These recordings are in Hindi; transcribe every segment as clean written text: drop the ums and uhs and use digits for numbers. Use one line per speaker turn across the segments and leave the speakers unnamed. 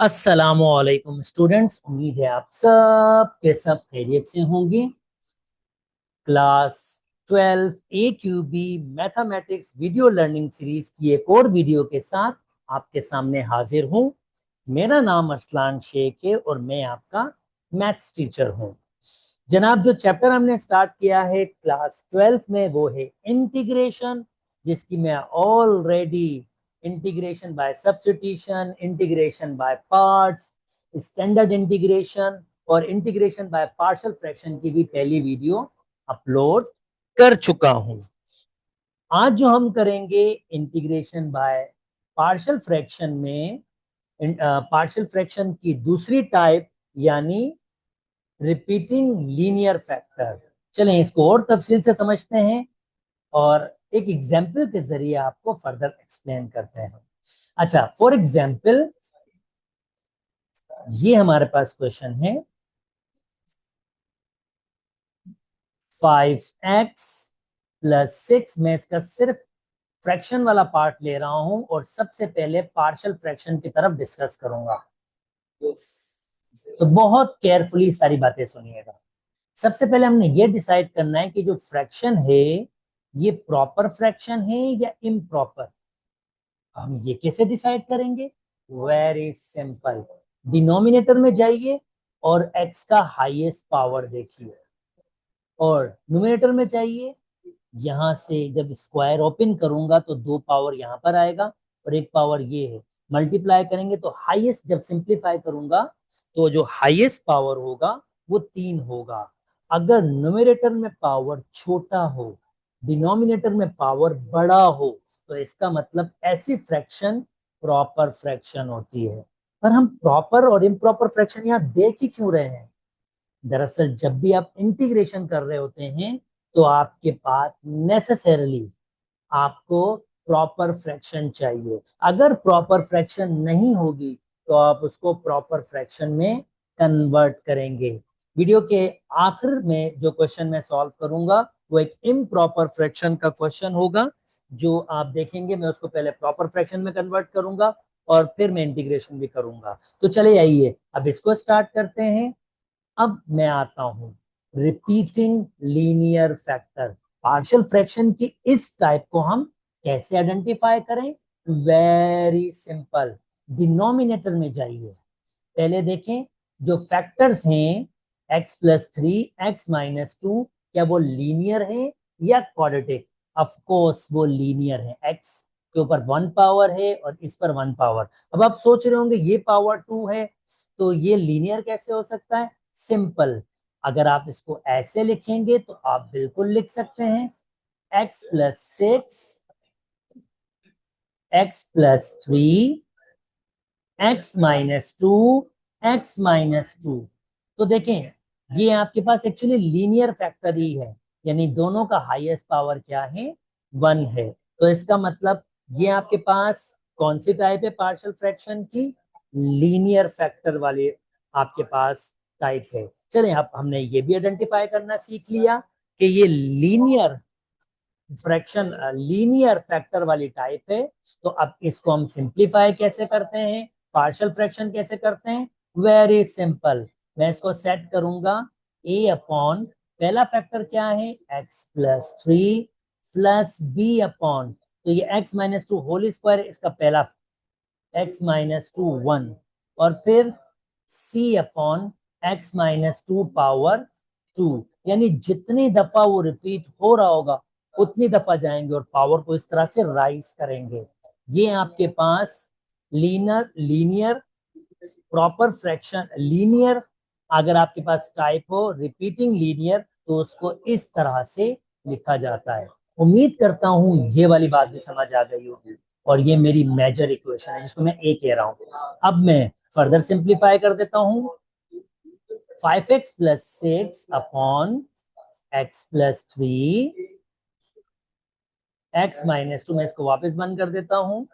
अस्सलामुअलैकुम स्टूडेंट्स, उम्मीद है आप सब के सब खैरियत से होंगे। Class 12 AQB mathematics video learning series की एक और वीडियो के साथ आपके सामने हाजिर हूं। मेरा नाम अरसलान शेख है और मैं आपका मैथ्स टीचर हूं। जनाब, जो चैप्टर हमने स्टार्ट किया है क्लास 12 में वो है इंटीग्रेशन, जिसकी मैं already integration by substitution, integration by parts, standard integration और इंटीग्रेशन बाय पार्शियल फ्रैक्शन की भी पहली वीडियो अपलोड कर चुका हूं। आज जो हम करेंगे इंटीग्रेशन बाय पार्शियल फ्रैक्शन में पार्शियल फ्रैक्शन की दूसरी टाइप यानी रिपीटिंग लीनियर फैक्टर। चलें इसको और तफसील से समझते हैं और एक एग्जाम्पल के जरिए आपको फर्दर एक्सप्लेन करते हैं। अच्छा, फॉर एग्जाम्पल ये हमारे पास क्वेश्चन है 5x+6। मैं इसका सिर्फ फ्रैक्शन वाला पार्ट ले रहा हूं और सबसे पहले पार्शियल फ्रैक्शन की तरफ डिस्कस करूंगा, तो बहुत केयरफुली सारी बातें सुनिएगा। सबसे पहले हमने ये डिसाइड करना है कि जो फ्रैक्शन है ये प्रॉपर फ्रैक्शन है या इम्प्रॉपर। हम ये कैसे डिसाइड करेंगे? वेरी सिंपल, डिनोमिनेटर में जाइए और x का हाईएस्ट पावर देखिए और न्यूमरेटर में जाइए। यहां से जब स्क्वायर ओपन करूंगा तो 2 पावर यहां पर आएगा और 1 पावर ये है। मल्टीप्लाई करेंगे तो हाईएस्ट, जब सिंप्लीफाई करूंगा तो जो हाईएस्ट पावर होगा वो 3 होगा। अगर न्यूमरेटर में पावर छोटा हो, डिनोमिनेटर में पावर बड़ा हो, तो इसका मतलब ऐसी फ्रैक्शन प्रॉपर फ्रैक्शन होती है। पर हम प्रॉपर और इम्प्रॉपर फ्रैक्शन यहाँ देख ही क्यों रहे हैं? दरअसल जब भी आप इंटीग्रेशन कर रहे होते हैं तो आपके पास नेसेसरली आपको प्रॉपर फ्रैक्शन चाहिए। अगर प्रॉपर फ्रैक्शन नहीं होगी तो आप उसको प्रॉपर फ्रैक्शन में कन्वर्ट करेंगे। वीडियो के आखिर में जो क्वेश्चन मैं सॉल्व करूंगा वो एक इम्प्रॉपर फ्रैक्शन का क्वेश्चन होगा, जो आप देखेंगे। मैं उसको पहले प्रॉपर फ्रैक्शन में कन्वर्ट करूंगा और फिर मैं इंटीग्रेशन भी करूंगा। तो चले आइए अब इसको स्टार्ट करते हैं। अब मैं आता हूं repeating linear factor. Partial fraction की इस टाइप को हम कैसे आइडेंटिफाई करें? वेरी सिंपल, डिनोमिनेटर में जाइए। पहले देखें जो फैक्टर्स हैं x+3, x-2, क्या वो लीनियर है या क्वाड्रेटिक? ऑफ कोर्स वो लीनियर है। x के ऊपर 1 पावर है और इस पर 1 पावर। अब आप सोच रहे होंगे ये पावर 2 है तो ये लीनियर कैसे हो सकता है? सिंपल, अगर आप इसको ऐसे लिखेंगे तो आप बिल्कुल लिख सकते हैं x+6, x+3, x-2, x-2। तो देखें ये आपके पास एक्चुअली लीनियर फैक्टर ही है, यानी दोनों का हाईएस्ट पावर क्या है? 1 है। तो इसका मतलब ये आपके पास कौन सी टाइप है पार्शियल फ्रैक्शन की? लीनियर फैक्टर वाले आपके पास टाइप है। चलें, अब हमने ये भी आइडेंटिफाई करना सीख लिया कि ये लीनियर फ्रैक्शन लीनियर फैक्टर वाली टाइप है। तो अब इसको हम सिंप्लीफाई कैसे करते हैं, पार्शियल फ्रैक्शन कैसे करते हैं? वेरी सिंपल, मैं इसको सेट करूंगा a अपॉन पहला फैक्टर क्या है? x+3 प्लस बी अपॉन, तो ये x-2 होल स्क्वायर, इसका पहला x-2 1, और फिर c अपॉन x-2 पावर 2। यानी जितनी दफा वो रिपीट हो रहा होगा उतनी दफा जाएंगे और पावर को इस तरह से राइज करेंगे। ये आपके पास लीनियर प्रॉपर फ्रैक्शन लीनियर। अगर आपके पास टाइप हो रिपीटिंग लीनियर तो उसको इस तरह से लिखा जाता है। उम्मीद करता हूं ये वाली बात भी समझ आ गई होगी और ये मेरी मेजर इक्वेशन है जिसको मैं ए कह रहा हूं। अब मैं फर्दर सिंप्लीफाई कर देता हूं। 5x+6 अपॉन x+3, x-2, मैं इसको वापस बंद कर देता हूं।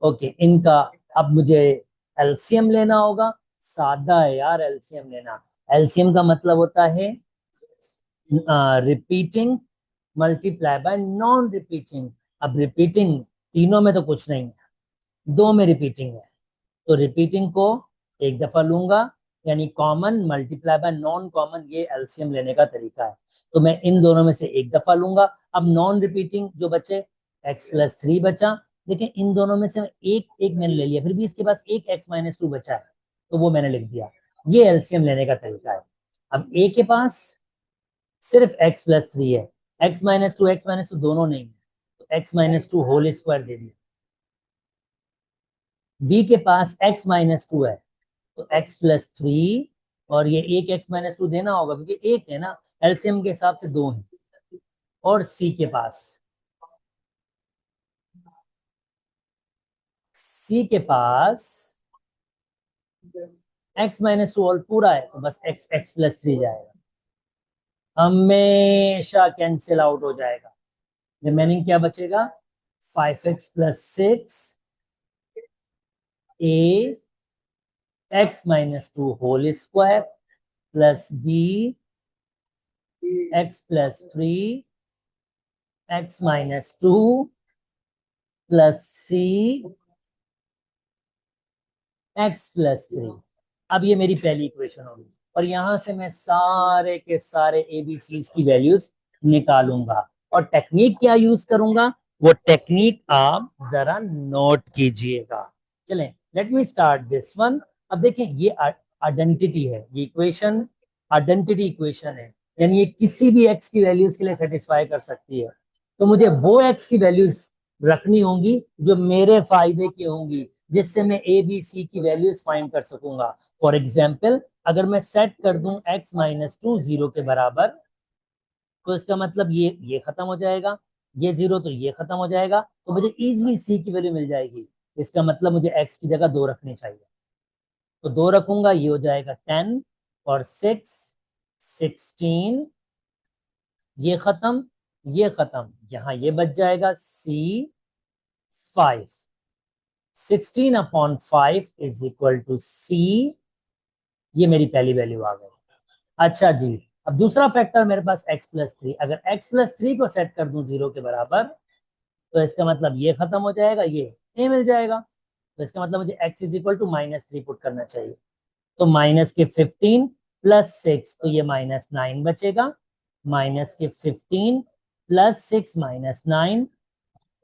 ओके, इनका अब मुझे एलसीएम लेना होगा। सादा है यार एलसीएम लेना। एलसीएम का मतलब होता है repeating multiply by non repeating. अब रिपीटिंग तीनों में तो कुछ नहीं है, दो में रिपीटिंग है, तो रिपीटिंग को एक दफा लूंगा, यानी common multiply by non common, ये एलसीएम लेने का तरीका है। तो मैं इन दोनों में से एक दफा लूंगा। अब नॉन रिपीटिंग जो बचे, x+3 बचा। देखिए इन दोनों में से एक एक मैंने ले लिया, फिर भी इसके पास एक x-2 बचा है, तो वो मैंने लिख दिया। ये एलसीएम लेने का तरीका है। अब a के पास सिर्फ x+3 है, x-2 दोनों नहीं है, तो x-2 होल स्क्वायर दे दिया। b के पास x-2 है, तो x+3, और ये एक x-2 देना होगा क्योंकि एक है ना, एलसीएम के हिसाब से दो है। और c के पास x-2 और पूरा है, तो बस x+3 जाएगा, हमेशा कैंसिल आउट हो जाएगा। रिमेनिंग क्या बचेगा, 5x+6 a x-2 whole square plus b x+3 x-2 plus c x+3। अब ये मेरी पहली इक्वेशन होगी, और यहां से मैं सारे के सारे एबीसी की वैल्यूज निकालूंगा। और टेक्निक क्या यूज करूंगा, वो टेक्निक आप जरा नोट कीजिएगा। चलें, let me start this one. अब देखें, ये आइडेंटिटी है, ये इक्वेशन आइडेंटिटी इक्वेशन है, यानी ये किसी भी एक्स की वैल्यूज के लिए सेटिस्फाई कर सकती है। तो मुझे वो एक्स की वैल्यूज रखनी होंगी जो मेरे फायदे की होंगी, जिससे मैं ए बी सी की वैल्यूज फाइंड कर सकूंगा। फॉर एग्जाम्पल, अगर मैं सेट कर दूं x-2 जीरो के बराबर, तो इसका मतलब ये खत्म हो जाएगा, ये जीरो, तो ये खत्म हो जाएगा, तो मुझे इजीली सी की वैल्यू मिल जाएगी। इसका मतलब मुझे x की जगह 2 रखनी चाहिए, तो 2 रखूंगा, ये हो जाएगा 10, और 6 16, ये खत्म, ये खत्म, यहाँ ये बच जाएगा c 5। 16/5 is equal to c। ये मेरी पहली वैल्यू आ गई। अच्छा जी, अब दूसरा फैक्टर मेरे पास x+3, अगर x+3 को सेट कर दूं जीरो के बराबर, तो इसका मतलब ये खत्म हो जाएगा, ये a मिल जाएगा। तो इसका मतलब मुझे x is equal to -3 put करना चाहिए। तो माइनस के 15 प्लस 6, तो ये -9 बचेगा। माइनस के 15 प्लस 6 -9,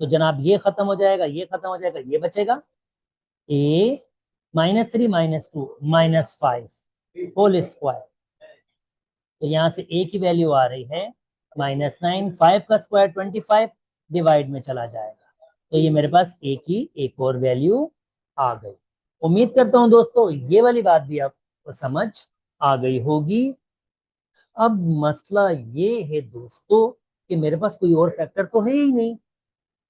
तो जनाब ये खत्म हो जाएगा, ये खत्म हो जाएगा, ये बचेगा a -3 -2 -5 होल स्क्वायर। तो यहां से a की वैल्यू आ रही है -9, 5 का स्क्वायर 25, डिवाइड में चला जाएगा। तो ये मेरे पास a की एक और वैल्यू आ गई। उम्मीद करता हूं दोस्तों ये वाली बात भी आपको समझ आ गई होगी। अब मसला ये है दोस्तों कि मेरे पास कोई और फैक्टर तो है ही नहीं,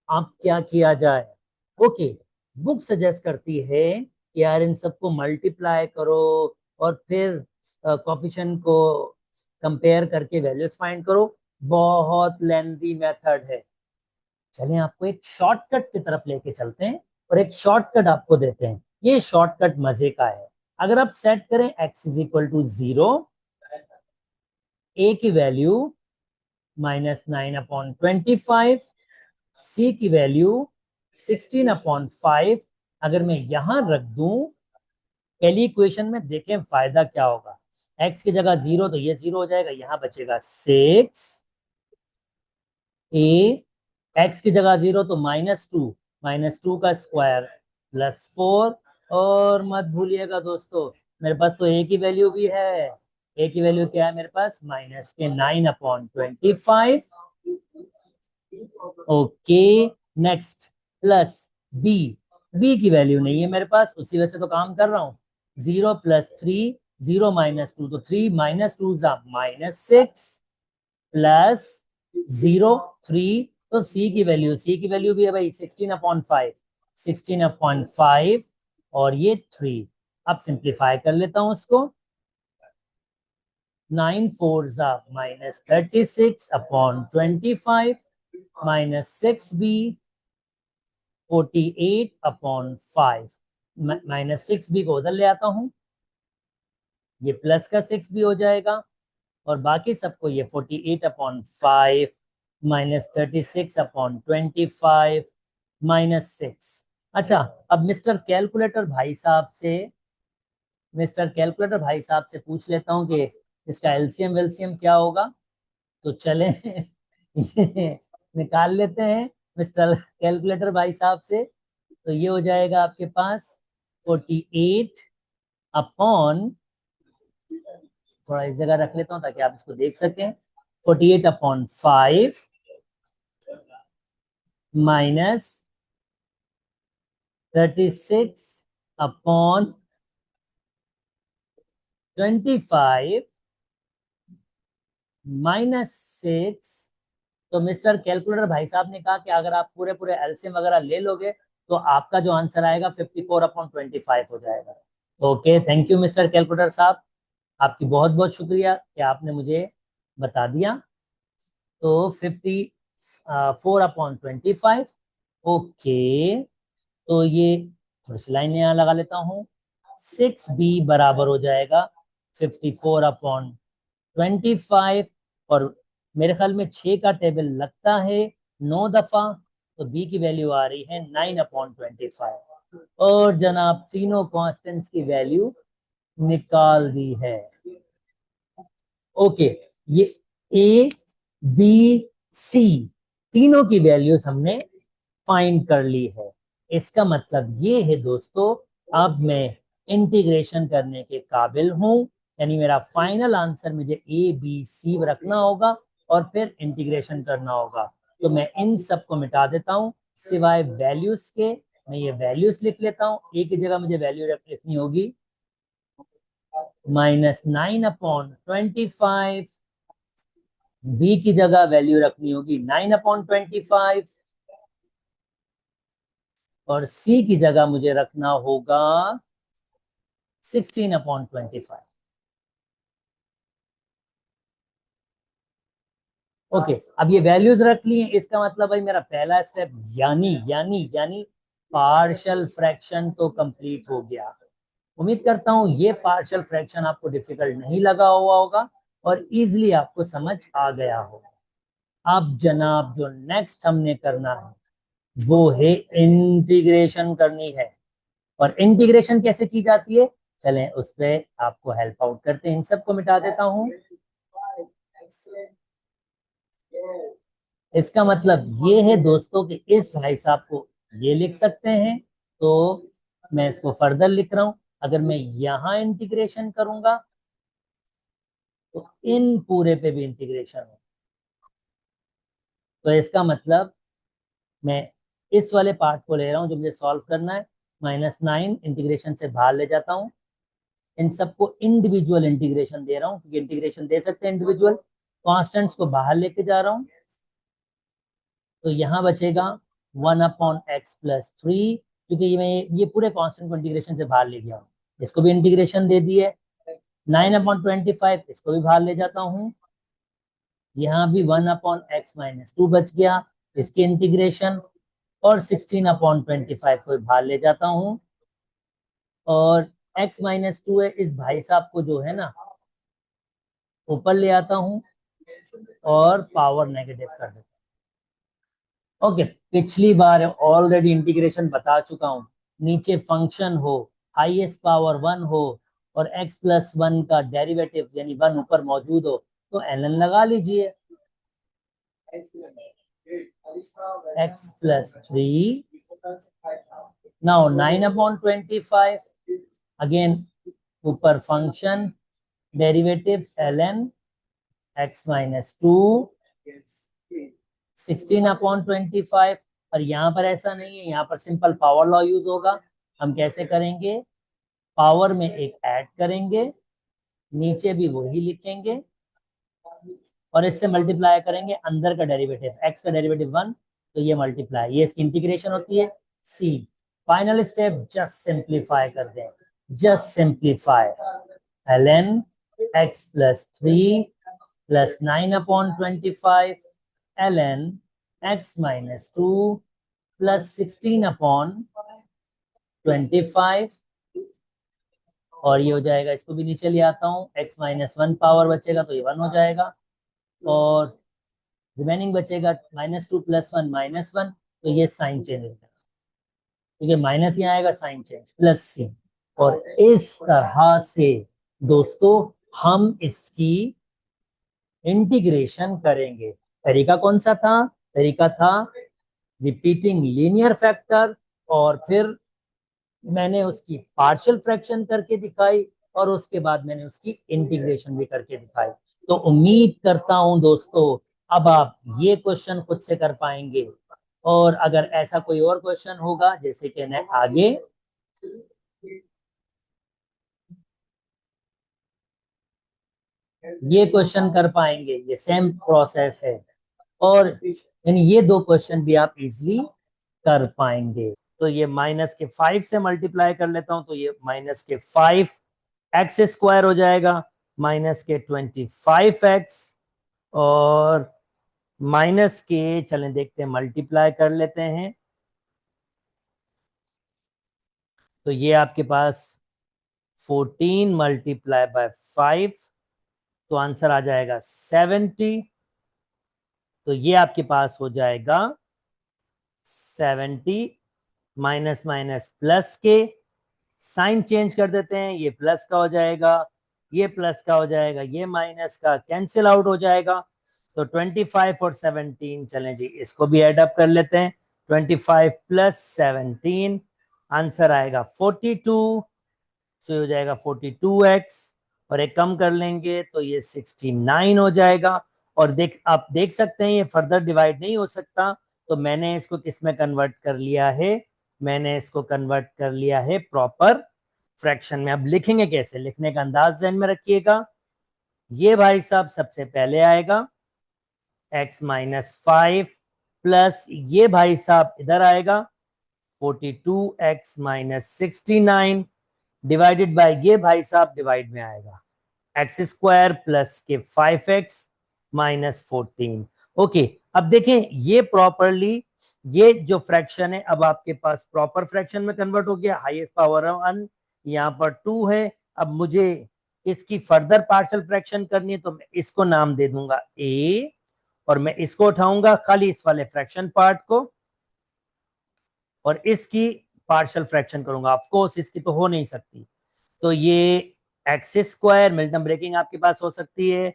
अब क्या किया जाए। ओके, बुक सजेस्ट करती है कि यार इन सबको मल्टीप्लाई करो, और फिर कोफिशिएंट को कंपेयर करके वैल्यूज फाइंड करो। बहुत लेंथी मेथड है। चलें आपको एक शॉर्टकट की तरफ लेके चलते हैं, और एक शॉर्टकट आपको देते हैं। ये शॉर्टकट मजे का है। अगर आप सेट करें x is equal to 0, a की वैल्यू -9/25, c की वैल्यू 16/5, अगर मैं यहां रख दूं पहली इक्वेशन में, देखें फायदा क्या होगा। x की जगह 0, तो ये 0 हो जाएगा, यहां बचेगा 6 a, x की जगह 0, तो -2 का स्क्वायर +4। और मत भूलिएगा दोस्तों, मेरे पास तो a की वैल्यू भी है। a की वैल्यू क्या है मेरे पास, -9/25। Okay, next, plus B. B की वैल्यू नहीं है मेरे पास, उसी वजह से तो काम कर रहा हूं। 0+3, 0 - 2, तो 3 -2 -6, प्लस 0 3, तो सी की वैल्यू भी है भाई 16/5, 16/5, और ये 3। अब सिंप्लीफाई कर लेता हूं उसको। 9 4 -36/25, -6b 48/5। -6b को उधर ले आता हूं, ये प्लस का 6 भी हो जाएगा, और बाकी सबको ये 48/5 -36/25 -6, अच्छा, अब मिस्टर कैलकुलेटर भाई साहब से पूछ लेता हूँ कि इसका एलसीएम वेलसीएम क्या होगा। तो चले निकाल लेते हैं मिस्टर कैलकुलेटर भाई साहब से। तो ये हो जाएगा आपके पास 48 अपॉन, थोड़ा इस जगह रख लेता हूँ ताकि आप इसको देख सकें, 48/5 माइनस 36/25 -6। तो मिस्टर कैलकुलेटर भाई साहब ने कहा कि अगर आप पूरे पूरे एलसीएम वगैरह ले लोगे तो आपका जो आंसर आएगा 54/25 हो जाएगा। Okay, thank you mister calculator साहब, आपकी बहुत बहुत शुक्रिया कि आपने मुझे बता दिया। तो 54/25। ओके, तो ये थोड़ी सी लाइन यहाँ लगा लेता हूँ। 6b बराबर हो जाएगा 54/25। और मेरे ख्याल में 6 का टेबल लगता है 9 दफा, तो बी की वैल्यू आ रही है 9/25। और जनाब तीनों कांस्टेंट्स की वैल्यू निकाल दी है। ओके, ये ए बी सी तीनों की वैल्यूज हमने फाइंड कर ली है। इसका मतलब ये है दोस्तों, अब मैं इंटीग्रेशन करने के काबिल हूं, यानी मेरा फाइनल आंसर मुझे ए बी सी रखना होगा और फिर इंटीग्रेशन करना होगा। तो मैं इन सब को मिटा देता हूं सिवाय वैल्यूज के। मैं ये वैल्यूज लिख लेता हूं, ए की जगह मुझे वैल्यू लिखनी होगी -9/25। बी की जगह वैल्यू रखनी होगी 9/25। और सी की जगह मुझे रखना होगा 16/25। ओके, अब ये वैल्यूज रख ली हैं, इसका मतलब भाई मेरा पहला स्टेप यानी यानी यानी पार्शियल फ्रैक्शन तो कंप्लीट हो गया। उम्मीद करता हूं ये पार्शियल फ्रैक्शन आपको डिफिकल्ट नहीं लगा हुआ होगा और इजीली आपको समझ आ गया होगा। अब जनाब जो नेक्स्ट हमने करना है वो है इंटीग्रेशन करनी है। और इंटीग्रेशन कैसे की जाती है, चलें उस पर आपको हेल्प आउट करते हैं। इन सबको मिटा देता हूं। इसका मतलब ये है दोस्तों कि इस भाई साहब को ये लिख सकते हैं। तो मैं इसको फर्दर लिख रहा हूं, अगर मैं यहां इंटीग्रेशन करूंगा तो इन पूरे पे भी इंटीग्रेशन हो। तो इसका मतलब मैं इस वाले पार्ट को ले रहा हूं जो मुझे सॉल्व करना है, -9 इंटीग्रेशन से बाहर ले जाता हूं। इन सबको इंडिविजुअल इंटीग्रेशन दे रहा हूं क्योंकि इंटीग्रेशन दे सकते हैं इंडिविजुअल। कॉन्स्टेंट्स को बाहर लेके जा रहा हूं, तो यहाँ बचेगा 1/x+3, क्योंकि मैं ये पूरे कांस्टेंट को इंटीग्रेशन से बाहर ले गया हूँ। इसको भी इंटीग्रेशन दे दिए। 9/25 इसको भी बाहर ले जाता हूँ, यहाँ भी 1/x-2 बच गया, इसकी इंटीग्रेशन। और 16/25 को भी बाहर ले जाता हूँ और x-2 है, इस भाई साहब को जो है ना ऊपर ले आता हूँ और पावर नेगेटिव कर देता हूँ। ओके, पिछली बार ऑलरेडी इंटीग्रेशन बता चुका हूँ। नीचे फंक्शन हो, हाईएस्ट पावर 1 हो और x+1 का डेरिवेटिव यानी 1 ऊपर मौजूद हो तो ln लगा लीजिए। x+3 now 9/25। अगेन ऊपर फंक्शन डेरिवेटिव ln x-2 16/25। और यहाँ पर ऐसा नहीं है, यहाँ पर सिंपल पावर लॉ यूज होगा। हम कैसे करेंगे, पावर में एक ऐड करेंगे, नीचे भी वही लिखेंगे और इससे मल्टीप्लाई करेंगे अंदर का डेरिवेटिव, x का डेरिवेटिव 1, तो ये मल्टीप्लाई, ये इसकी इंटीग्रेशन होती है। सी फाइनल स्टेप, जस्ट सिंप्लीफाई कर दें, just simplify ln x+3 + 9/25 ln x-2 + 16/25। और ये हो जाएगा, इसको भी नीचे ले आता हूँ, x-1 पावर बचेगा तो ये 1 हो जाएगा और रिमेनिंग बचेगा -2 + 1 -1, तो ये साइन चेंज हो जाएगा। क्योंकि माइनस यहाँ आएगा साइन चेंज प्लस सी। और इस तरह से दोस्तों हम इसकी इंटीग्रेशन करेंगे। तरीका कौन सा था? तरीका था रिपीटिंग लीनियर फैक्टर, और फिर मैंने उसकी पार्शियल फ्रैक्शन करके दिखाई, और उसके बाद मैंने उसकी इंटीग्रेशन भी करके दिखाई। तो उम्मीद करता हूं दोस्तों अब आप ये क्वेश्चन खुद से कर पाएंगे। और अगर ऐसा कोई और क्वेश्चन होगा जैसे कि मैं आगे ये क्वेश्चन कर पाएंगे, ये सेम प्रोसेस है। और यानी ये दो क्वेश्चन भी आप इजीली कर पाएंगे। तो ये -5 से मल्टीप्लाई कर लेता हूं, तो ये -5 एक्स स्क्वायर हो जाएगा, -25x, और चलें देखते हैं, मल्टीप्लाई कर लेते हैं। तो ये आपके पास 14 मल्टीप्लाई बाय 5, तो आंसर आ जाएगा 70। तो ये आपके पास हो जाएगा 70, माइनस माइनस प्लस के, साइन चेंज कर देते हैं, ये प्लस का हो जाएगा, ये प्लस का हो जाएगा, ये माइनस का कैंसिल आउट हो जाएगा। तो 25 और 17, चलें जी इसको भी ऐड अप कर लेते हैं। 25 प्लस 17, आंसर आएगा 42। तो हो जाएगा 42x, और एक कम कर लेंगे तो ये 69 हो जाएगा। और आप देख सकते हैं ये फर्दर डिवाइड नहीं हो सकता, तो मैंने इसको किस में कन्वर्ट कर लिया है? मैंने इसको कन्वर्ट कर लिया है प्रॉपर फ्रैक्शन में। अब लिखेंगे कैसे? लिखने का अंदाज ध्यान में रखिएगा। ये भाई साहब सबसे पहले आएगा x-5 प्लस ये भाई साहब इधर आएगा 42x-69 डिवाइडेड बाय ये भाई साहब डिवाइड में आएगा एक्स स्क्वायर प्लस के 5x-14। ओके, अब देखें ये प्रॉपरली, ये जो फ्रैक्शन है अब आपके पास प्रॉपर फ्रैक्शन में कन्वर्ट हो गया। हाईएस्ट पावर 1 यहाँ पर 2 है। अब मुझे इसकी फर्दर पार्शियल फ्रैक्शन करनी है, तो मैं इसको नाम दे दूंगा ए, और मैं इसको उठाऊंगा खाली इस वाले फ्रैक्शन पार्ट को, और इसकी पार्शियल फ्रैक्शन करूंगा। ऑफ कोर्स इसकी तो हो नहीं सकती, तो ये एक्स स्क्वायर मिल्टन ब्रेकिंग आपके पास हो सकती है।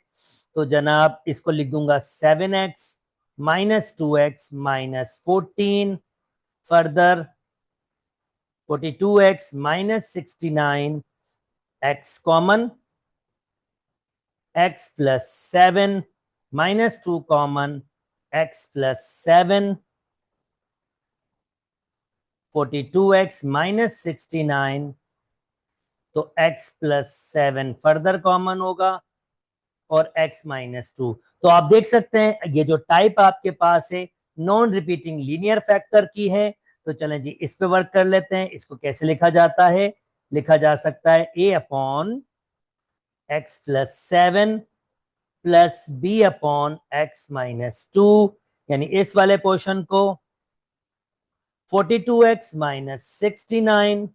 तो जनाब इसको लिख दूंगा 7x -2x-14, further 42x-69, x common, x plus 7, -2 common, x plus 7, 42x-69, तो x प्लस 7 फर्दर कॉमन होगा, और x-2। तो आप देख सकते हैं ये जो टाइप आपके पास है नॉन रिपीटिंग लीनियर फैक्टर की है। तो चलें जी इस पे वर्क कर लेते हैं। इसको कैसे लिखा जाता है? लिखा जा सकता है a upon x plus 7 plus b upon x-2, यानी इस वाले पोर्शन को 42x-69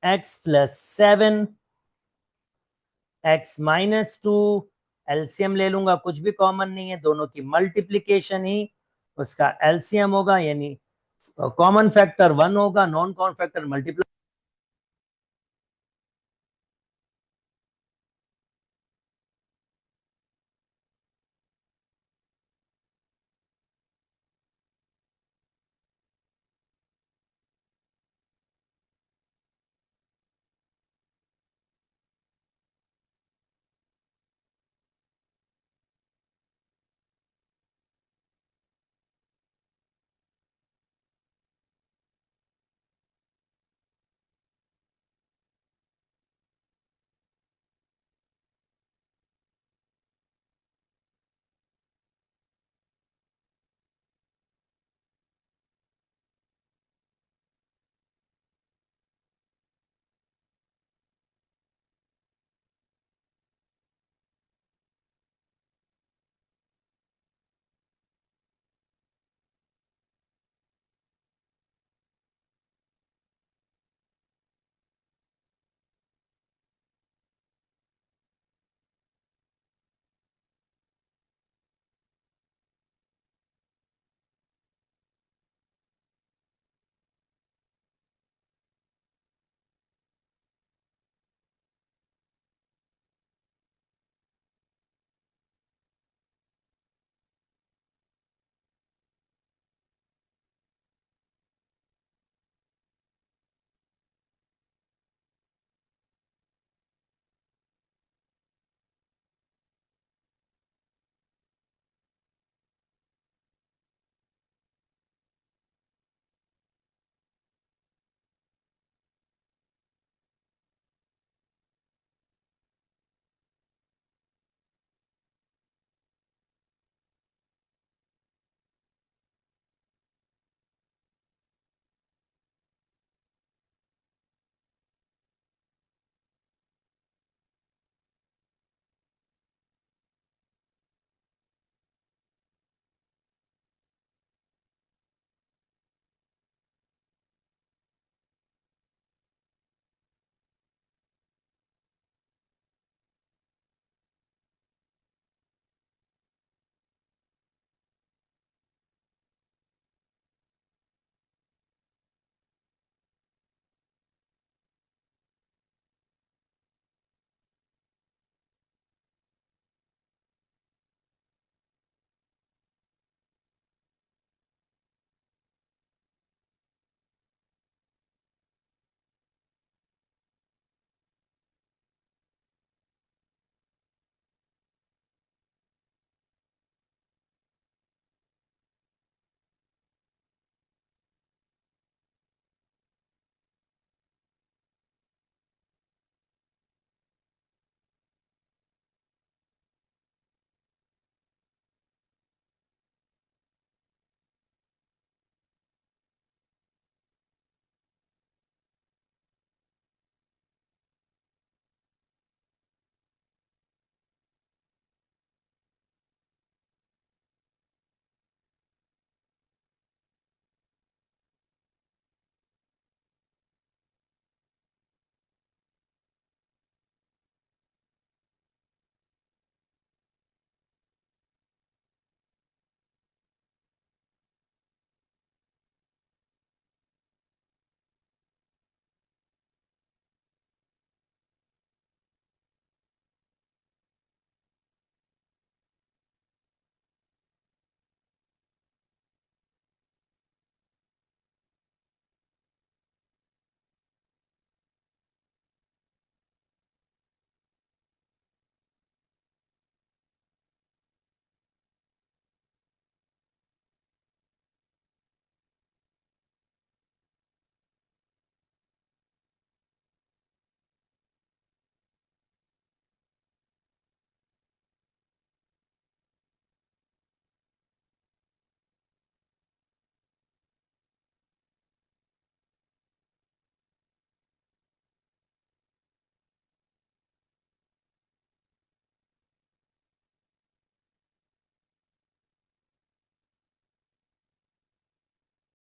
x plus 7 x-2, LCM ले लूंगा, कुछ भी कॉमन नहीं है, दोनों की मल्टीप्लीकेशन ही उसका एलसीएम होगा, यानी कॉमन फैक्टर 1 होगा, नॉन कॉमन फैक्टर मल्टीप्लाई